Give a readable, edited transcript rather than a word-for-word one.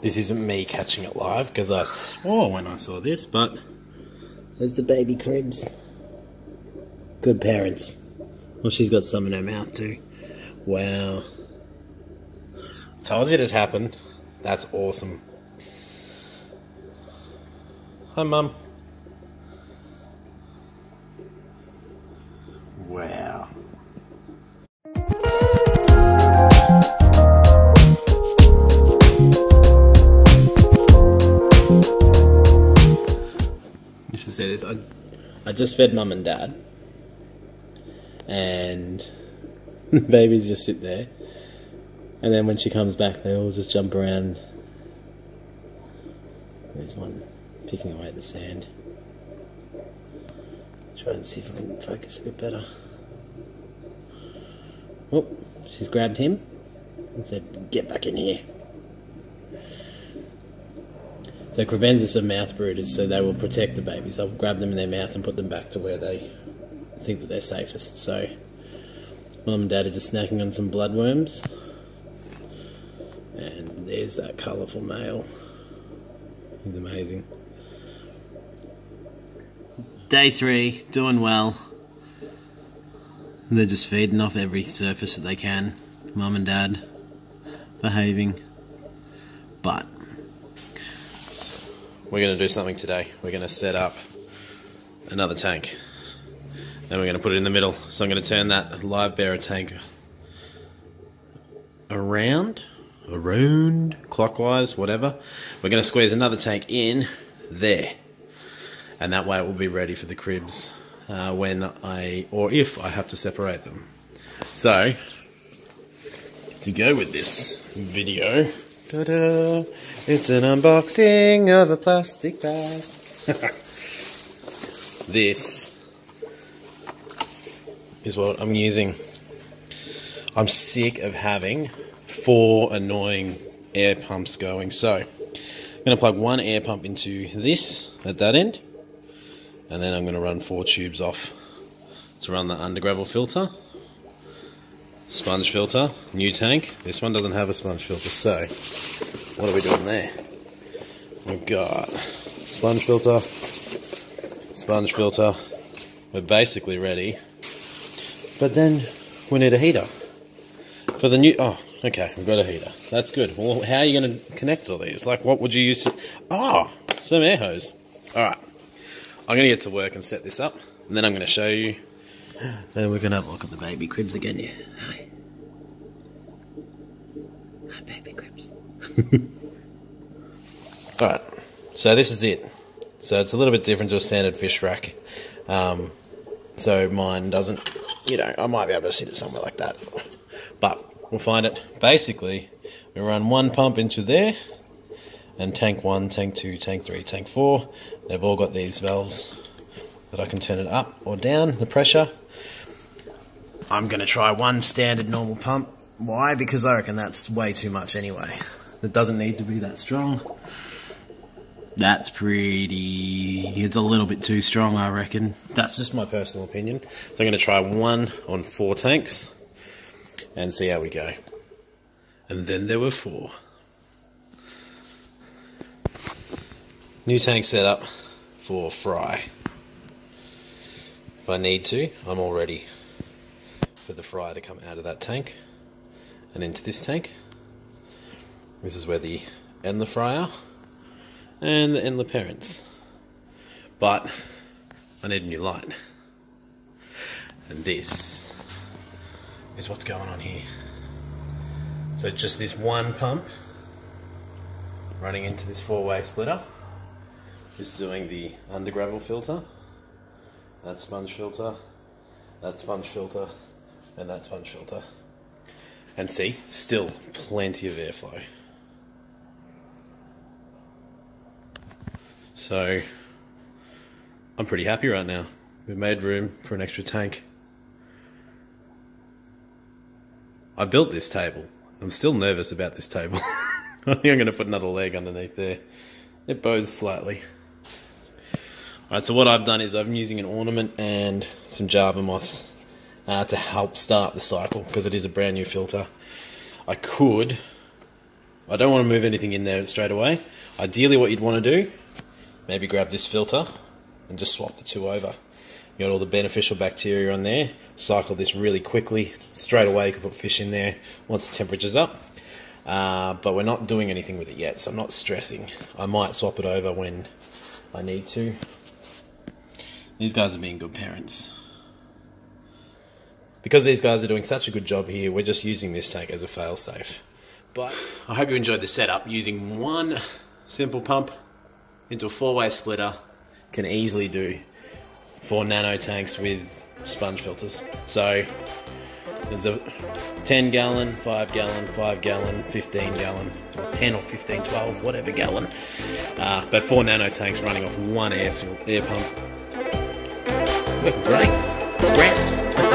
This isn't me catching it live, because I swore when I saw this, but there's the baby cribs. Good parents. Well, she's got some in her mouth too. Wow. Told you it'd happen. That's awesome. Hi, Mum. Wow. You should say this. I just fed Mum and Dad, and the babies just sit there, and then when she comes back they all just jump around. There's one picking away at the sand. Try and see if I can focus a bit better. Oh, she's grabbed him and said, "Get back in here." So Kribensis are mouth brooders, so they will protect the babies. They'll grab them in their mouth and put them back to where they think that they're safest. So Mum and Dad are just snacking on some bloodworms. And there's that colourful male. He's amazing. Day 3, doing well. They're just feeding off every surface that they can. Mum and Dad behaving. But we're going to do something today. We're going to set up another tank. And we're going to put it in the middle. So I'm going to turn that live bearer tank around, clockwise, whatever. We're going to squeeze another tank in there. And that way it will be ready for the cribs when if I have to separate them. So, to go with this video, ta-da, it's an unboxing of a plastic bag. This is what I'm using. I'm sick of having 4 annoying air pumps going. So, I'm going to plug one air pump into this at that end. And then I'm going to run 4 tubes off to run the under gravel filter, sponge filter, new tank. This one doesn't have a sponge filter, so what are we doing there? We've got sponge filter. We're basically ready. But then we need a heater for the new. Oh, okay, we've got a heater. That's good. Well, how are you going to connect all these? Like, what would you use? Some air hose. All right. I'm going to get to work and set this up, and then I'm going to show you. And we're going to have a look at the baby cribs again, yeah. Hi. Hi, baby cribs. Alright, so this is it. So it's a little bit different to a standard fish rack. So mine doesn't, I might be able to sit it somewhere like that. But we'll find it. Basically, we run one pump into there, and tank 1, tank 2, tank 3, tank 4. They've all got these valves that I can turn it up or down, the pressure. I'm going to try one standard normal pump. Why? Because I reckon that's way too much anyway. It doesn't need to be that strong. That's it's a little bit too strong, I reckon. That's just my personal opinion. So I'm going to try one on 4 tanks and see how we go. And then there were 4. New tank setup for fry. If I need to, I'm all ready for the fry to come out of that tank and into this tank. This is where the endler fry are and the endler parents. But I need a new light. And this is what's going on here. So just this one pump running into this 4-way splitter. Just doing the under gravel filter, that sponge filter, that sponge filter, and that sponge filter. And see, still plenty of airflow. So, I'm pretty happy right now. We've made room for an extra tank. I built this table. I'm still nervous about this table. I think I'm going to put another leg underneath there. It bows slightly. Alright, so what I've done is I'm using an ornament and some Java moss to help start up the cycle, because it is a brand new filter. I could I don't want to move anything in there straight away. Ideally what you'd want to do, maybe grab this filter and just swap the two over. You got all the beneficial bacteria on there. Cycle this really quickly. Straight away you can put fish in there once the temperature's up. But we're not doing anything with it yet, so I'm not stressing. I might swap it over when I need to. These guys are being good parents. Because these guys are doing such a good job here, we're just using this tank as a fail-safe. But I hope you enjoyed the setup. Using one simple pump into a 4-way splitter can easily do 4 nano tanks with sponge filters. So there's a 10 gallon, 5 gallon, 5 gallon, 15 gallon, or 10 or 15, 12, whatever gallon. But 4 nano tanks running off one air pump. Working great. It's great.